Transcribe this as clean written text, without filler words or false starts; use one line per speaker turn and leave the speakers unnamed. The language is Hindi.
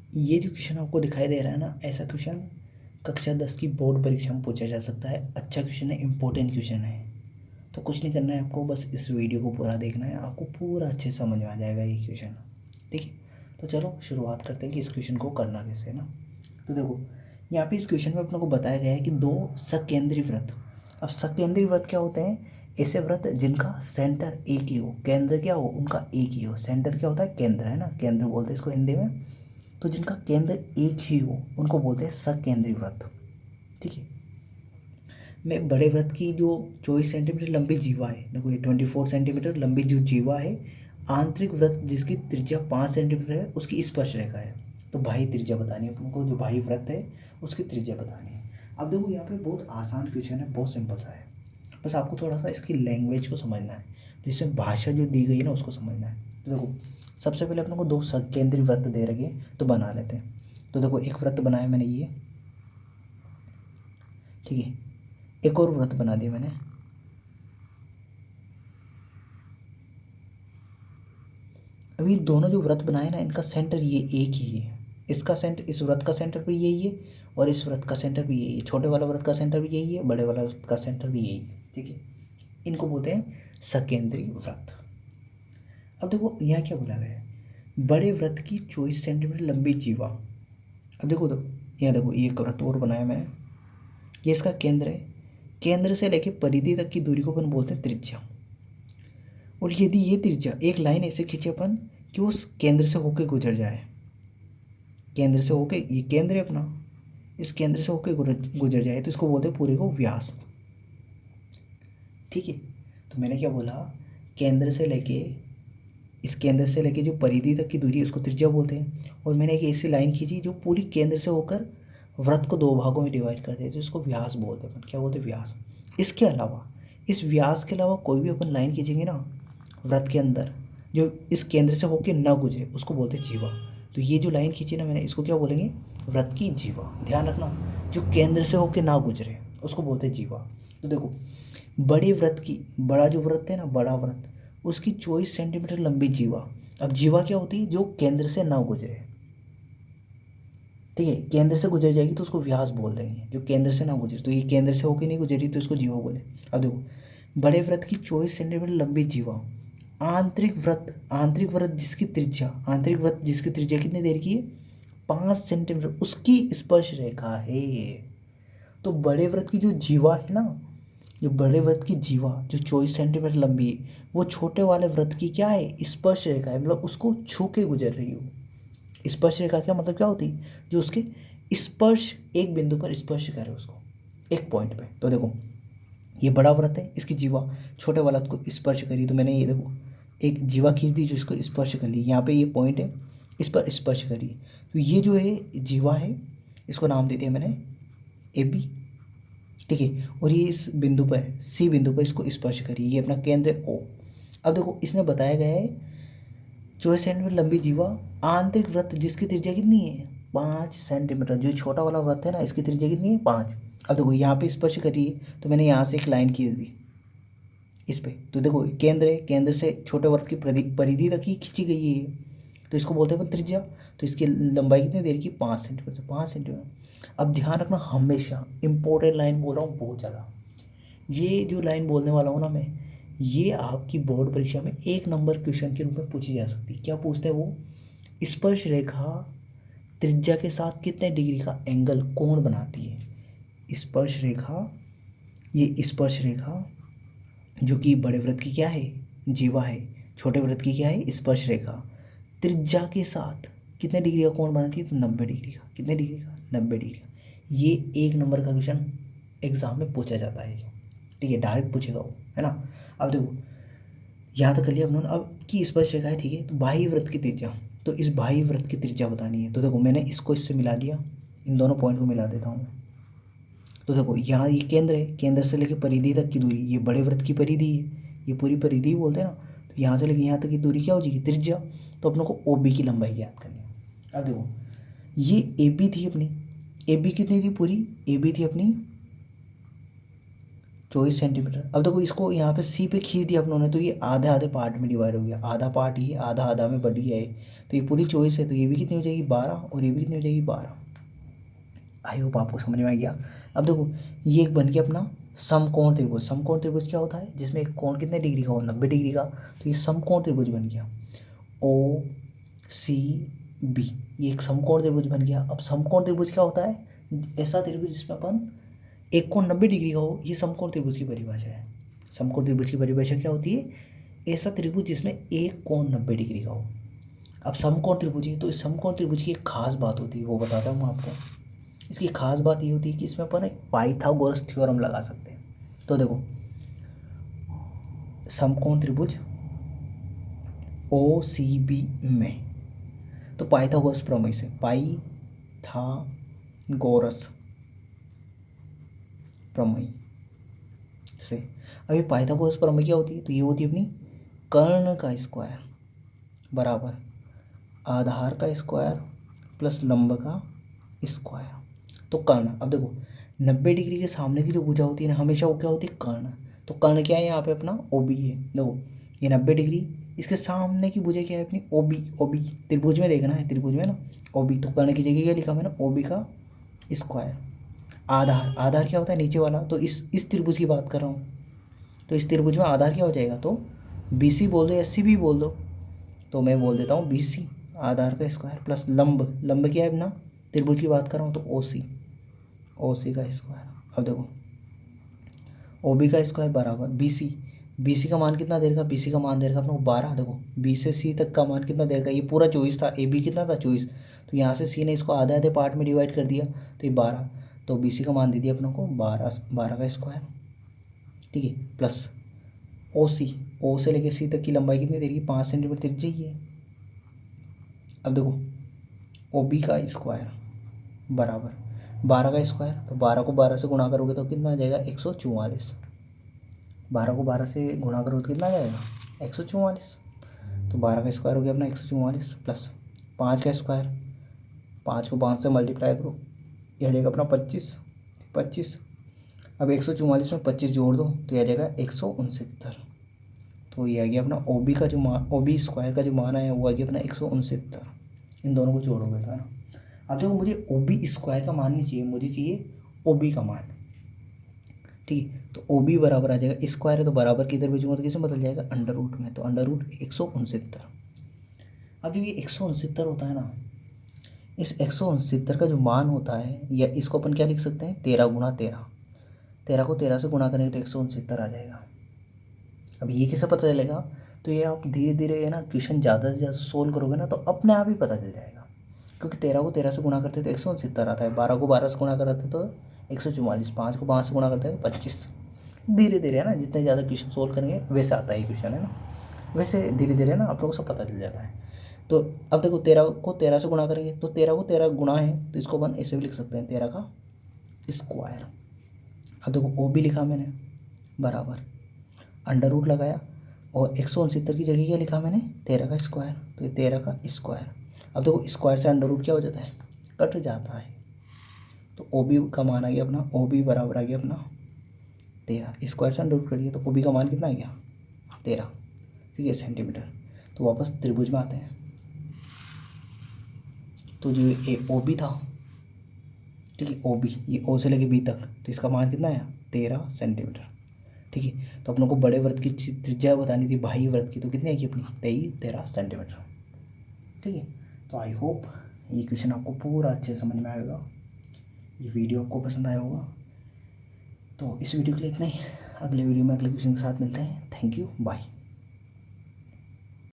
ये जो क्वेश्चन आपको दिखाई दे रहा है ना, ऐसा क्वेश्चन कक्षा 10 की बोर्ड परीक्षा में पूछा जा सकता है। अच्छा क्वेश्चन है, इंपॉर्टेंट क्वेश्चन है। तो कुछ नहीं करना है आपको, बस इस वीडियो को पूरा देखना है, आपको पूरा अच्छे से समझ में आ जाएगा ये क्वेश्चन। ठीक है, तो चलो शुरुआत करते हैं कि इस क्वेश्चन को करना कैसे है ना। तो देखो, यहाँ पे इस क्वेश्चन में अपने को बताया गया है कि दो सकेंद्री वृत्त। अब सकेंद्री वृत्त क्या होते हैं? ऐसे वृत्त जिनका सेंटर एक ही हो, केंद्र क्या हो उनका एक ही हो। सेंटर क्या होता है? केंद्र, है ना, केंद्र बोलते हैं इसको हिंदी में। तो जिनका केंद्र एक ही हो उनको बोलते हैं सकेंद्री वृत्त। ठीक है, में बड़े वृत्त की जो 24 सेंटीमीटर लंबी जीवा है, देखो ये 24 सेंटीमीटर लंबी जो जीवा है, आंतरिक वृत्त जिसकी त्रिज्या 5 सेंटीमीटर है उसकी स्पर्श रेखा है। तो बाह्य त्रिज्या बतानी है तुमको, जो बाह्य वृत्त है उसकी त्रिज्या बतानी है। अब देखो यहाँ पे बहुत आसान क्वेश्चन है, बहुत सिंपल सा है, बस आपको थोड़ा सा इसकी लैंग्वेज को समझना है, जिसमें भाषा जो दी गई है ना उसको समझना है। तो देखो, सबसे पहले अपने को दो सकेंद्री वृत्त दे रखे, तो बना लेते हैं। तो देखो, एक वृत्त बनाया मैंने ये, ठीक है, एक और वृत्त बना दिया मैंने। अभी दोनों जो व्रत बनाए ना, इनका सेंटर ये एक ही है। इसका सेंटर, इस व्रत का सेंटर भी यही है और इस व्रत का सेंटर भी यही है। छोटे वाला व्रत का सेंटर भी यही है, बड़े वाला व्रत का सेंटर भी यही है। ठीक है, इनको बोलते हैं सकेंद्री व्रत। अब देखो यहाँ क्या बोला गया है, बड़े व्रत की 24 सेंटीमीटर लंबी जीवा। अब देखो देखो यहाँ देखो, ये एक व्रत और बनाया मैंने, ये इसका केंद्र है। केंद्र से लेके परिधि तक की दूरी को अपन बोलते हैं त्रिज्या। और यदि ये त्रिज्या, एक लाइन ऐसे खींचे अपन कि उस केंद्र से होके गुजर जाए, केंद्र से होके, ये केंद्र है अपना, इस केंद्र से होके गुजर जाए, तो इसको बोलते हैं पूरे को व्यास। ठीक है, तो मैंने क्या बोला, केंद्र से लेके, इस केंद्र से लेके जो परिधि तक की दूरी है उसको त्रिज्या बोलते हैं। और मैंने एक ऐसी लाइन खींची जो पूरी केंद्र से होकर वृत्त को दो भागों में डिवाइड कर दे, तो इसको व्यास बोलते हैं अपन। क्या बोलते हैं? व्यास। इसके अलावा, इस व्यास के अलावा कोई भी अपन लाइन खींचेंगे ना वृत्त के अंदर, जो इस केंद्र से होकर ना गुजरे, उसको बोलते हैं जीवा। तो ये जो लाइन खींची ना मैंने, इसको क्या बोलेंगे? वृत्त की जीवा। ध्यान रखना, जो केंद्र से होकर ना गुजरे उसको बोलते हैं जीवा। तो देखो, बड़े व्रत की, बड़ा जो व्रत है ना, बड़ा व्रत, उसकी 24 सेंटीमीटर लंबी जीवा। अब जीवा क्या होती है? जो केंद्र से ना गुजरे। ठीक है, केंद्र से गुजर जाएगी तो उसको व्यास बोल देंगे, जो केंद्र से ना गुजरे। तो ये केंद्र से होकर नहीं गुजरी तो इसको जीवा बोले। अब देखो, बड़े व्रत की 24 सेंटीमीटर लंबी जीवा, आंतरिक व्रत जिसकी त्रिज्या, आंतरिक व्रत जिसकी त्रिज्या कितनी देर की है? 5 सेंटीमीटर, उसकी स्पर्श रेखा है। तो बड़े व्रत की जो जीवा है ना, जो बड़े व्रत की जीवा जो 24 सेंटीमीटर लंबी है, वो छोटे वाले व्रत की क्या है? स्पर्श रेखा है, मतलब उसको छू के गुजर रही हो। स्पर्श रेखा क्या मतलब क्या होती है? जो उसके स्पर्श, एक बिंदु पर स्पर्श करे उसको, एक पॉइंट पे। तो देखो, ये बड़ा व्रत है, इसकी जीवा छोटे वाला को स्पर्श करी, तो मैंने ये देखो एक जीवा खींच दी जो इसको स्पर्श कर ली। यहाँ पे ये पॉइंट है, इस पर स्पर्श करी। तो ये जो है जीवा है, इसको नाम दे दिया मैंने ए बी। ठीक है, और ये इस बिंदु पर, सी बिंदु पर इसको स्पर्श करिए, ये अपना केंद्र है ओ। अब देखो, इसने बताया गया है 24 सेंटीमीटर लंबी जीवा, आंतरिक वृत्त जिसकी त्रिज्या कितनी है? 5 सेंटीमीटर। जो छोटा वाला वृत्त है ना, इसकी त्रिज्या कितनी है? 5। अब देखो यहाँ पे स्पर्श करिए, तो मैंने यहाँ से एक लाइन खींच दी इस पे। तो देखो, केंद्र है, केंद्र से छोटे वृत्त की परिधि तक ही खींची गई है ये। तो इसको बोलते हैं अपन त्रिज्या। तो इसकी लंबाई कितनी देर की? 5 सेंटीमीटर। 5 सेंटीमीटर। अब ध्यान रखना, हमेशा इंपॉर्टेंट लाइन बोल रहा हूँ बहुत ज़्यादा, ये जो लाइन बोलने वाला हूँ ना मैं, ये आपकी बोर्ड परीक्षा में 1 नंबर क्वेश्चन के रूप में पूछी जा सकती है। क्या पूछते हैं वो? स्पर्श रेखा त्रिज्या के साथ कितने डिग्री का एंगल, कोण बनाती है? स्पर्श रेखा, ये स्पर्श रेखा जो कि बड़े वृत्त की क्या है? जीवा है। छोटे वृत्त की क्या है? स्पर्श रेखा। त्रिज्या के साथ कितने डिग्री का कोण बनाती है? तो 90 डिग्री का। कितने डिग्री का? 90 डिग्री का। ये 1 नंबर का क्वेश्चन एग्जाम में पूछा जाता है। ठीक है, डायरेक्ट पूछेगा वो, है ना। अब देखो, यहाँ तक कर लिया हमने। अब की स्पर्श रेखा है, ठीक है, तो बाह्य वृत्त की त्रिज्या, तो इस बाह्य वृत्त की त्रिज्या बतानी है। तो देखो, मैंने इसको इससे मिला दिया, इन दोनों पॉइंट को मिला देता हूँ मैं। तो देखो, यहाँ ये केंद्र है, केंद्र से लेकर परिधि तक की दूरी, ये बड़े वृत्त की परिधि है, ये पूरी परिधि बोलते हैं ना। तो यहाँ से लेकर यहाँ तक की दूरी क्या हो जाएगी? त्रिज्या। तो अपनों को ओ बी की लंबाई ज्ञात करनी है। अब देखो, ये ए बी थी अपनी, ए बी कितनी थी पूरी? ए बी थी अपनी 24 सेंटीमीटर। अब देखो इसको यहाँ पे सी पे खींच दिया अपनों ने, तो ये आधे आधे पार्ट में डिवाइड हो गया, आधा पार्ट ये, आधा आधा में बड़ी है, तो ये पूरी 24 है, तो ये भी कितनी हो जाएगी 12, और ये भी कितनी हो जाएगी 12। आई होप आपको समझ में आ गया। अब देखो ये एक बन गया अपना समकोण त्रिभुज। समकोण त्रिभुज क्या होता है, जिसमें एक कोण कितने डिग्री का हो, 90 डिग्री का, तो ये समकोण त्रिभुज बन गया ओ सी बी, ये एक समकोण त्रिभुज बन गया। अब समकोण त्रिभुज क्या होता है, ऐसा त्रिभुज जिसमें अपन एक कोण 90 डिग्री का हो, ये समकोण त्रिभुज की परिभाषा है। समकोण त्रिभुज की परिभाषा क्या होती है, ऐसा त्रिभुज जिसमें एक कोण 90 डिग्री का हो। अब समकोण त्रिभुज है, तो इस समकोण त्रिभुज की एक खास बात होती है, वो बताता हूँ आपको। इसकी खास बात ये होती है कि इसमें अपन एक पाइथागोरस थ्योरम लगा सकते हैं। तो देखो समकोण त्रिभुज ओ सी बी में, तो पाइथागोरस प्रमेय से, पाइथागोरस प्रमेय से, अभी पाइथागोरस प्रमेय क्या होती है, तो ये होती है अपनी कर्ण का स्क्वायर बराबर आधार का स्क्वायर प्लस लंब का स्क्वायर। तो कर्ण, अब देखो 90 डिग्री के सामने की जो भुजा होती है ना, हमेशा वो क्या होती है, कर्ण। तो कर्ण क्या है यहाँ पे अपना ओ बी है। देखो ये 90 डिग्री, इसके सामने की भुजा क्या है अपनी ओ बी। ओ बी त्रिभुज में देखना है, त्रिभुज में ना ओ बी, तो कर्ण की जगह क्या लिखा मैंने, ओ बी का स्क्वायर। आधार, आधार क्या होता है नीचे वाला, तो इस त्रिभुज की बात कर रहा हूँ, तो इस त्रिभुज में आधार क्या हो जाएगा, तो बी सी बोल दो या सी बी बोल दो, तो मैं बोल देता हूँ बी सी आधार का स्क्वायर प्लस लंब, लंब क्या है अपना, त्रिभुज की बात कर रहा हूँ तो ओ सी, ओ सी का स्क्वायर। अब देखो ओ बी का स्क्वायर बराबर बी सी, बी सी का मान कितना दे रखा, बी सी का मान दे रखा अपने को 12। देखो बी से सी तक का मान कितना दे रखा, ये पूरा 24 था, ए बी कितना था 24, तो यहाँ से सी ने इसको आधे आधे पार्ट में डिवाइड कर दिया, तो ये 12, तो बी सी का मान दे दिया अपनों को 12, 12 का स्क्वायर, ठीक है, प्लस ओ सी, ओ से लेके सी तक की लंबाई कितनी दे रही है, 5 सेंटीमीटर त्रिज्या ही है। अब देखो ओ बी का स्क्वायर बराबर 12 का स्क्वायर, तो 12 को 12 से गुणा करोगे तो कितना आ जाएगा 144, 12 को 12 से गुणा करोगे तो कितना आ जाएगा 144, तो 12 का स्क्वायर हो गया अपना 144 प्लस 5 का स्क्वायर, 5 को 5 से मल्टीप्लाई करो, यह आ जाएगा अपना 25, 25। अब 144 में 25 जोड़ दो तो यह आ जाएगा 169, तो ये आ गया अपना ओ बी का जो मान, ओ बी स्क्वायर का जो मान है वो आ गया अपना 169। इन दोनों को जोड़ोगे तो है ना। अब देखो मुझे ओ बी स्क्वायर का मान नहीं चाहिए, मुझे चाहिए ओ बी का मान, ठीक है। तो ओ बी बराबर आ जाएगा, स्क्वायर है तो बराबर किधर भेजूंगा तो किसमें बदल जाएगा, अंडर रूट में, तो अंडर रूट 169। अब जो ये 169 होता है ना, इस 169 का जो मान होता है, या इसको अपन क्या लिख सकते हैं, 13 गुणा 13, 13 को 13 से गुणा करेंगे तो 169 आ जाएगा। अब ये कैसे पता चलेगा, तो ये आप धीरे धीरे है ना क्वेश्चन ज़्यादा से ज़्यादा सोल्व करोगे ना, तो अपने आप ही पता चल जाएगा, क्योंकि 13 को 13 से गुणा करते तो 169 आता है, 12 को 12 से गुणा करते तो 144, 5 को 5 से गुणा करते हैं तो 25। धीरे धीरे है ना, जितने ज़्यादा क्वेश्चन सोल्व करेंगे वैसे आता है क्वेश्चन, है ना, वैसे धीरे धीरे ना आप लोगों को सब पता चल जाता है। तो अब देखो 13 को 13 से गुणा करेंगे, तो 13 को 13 गुणा है, तो इसको अपन ऐसे भी लिख सकते हैं 13 का स्क्वायर। अब देखो ओ भी लिखा मैंने बराबर अंडर रूट लगाया, और 169 की जगह क्या लिखा मैंने, 13 का स्क्वायर, तो ये 13 का स्क्वायर। अब देखो स्क्वायर से अंडर रूट क्या हो जाता है, कट जाता है, तो ओ बी का मान आ गया अपना, ओ बी बराबर आ गया अपना 13, स्क्वायर से अंडर रूट करिए तो ओ बी का मान कितना आ गया 13, ठीक है, सेंटीमीटर। तो वापस त्रिभुज में आते हैं, तो जो ए ओ बी था, ठीक है, ओ बी, ये ओ से लेके बी तक, तो इसका मान कितना आया 13 सेंटीमीटर, ठीक है। तो अपनों को बड़े वृत्त की त्रिज्या बतानी थी, बाह्य वृत्त की, तो कितनी आएगी अपनी 13 सेंटीमीटर, ठीक है। तो आई होप ये क्वेश्चन आपको पूरा अच्छे से समझ में आएगा, ये वीडियो आपको पसंद आया होगा। तो इस वीडियो के लिए इतना ही, अगले वीडियो में अगले क्वेश्चन के साथ मिलते हैं। Thank you, bye.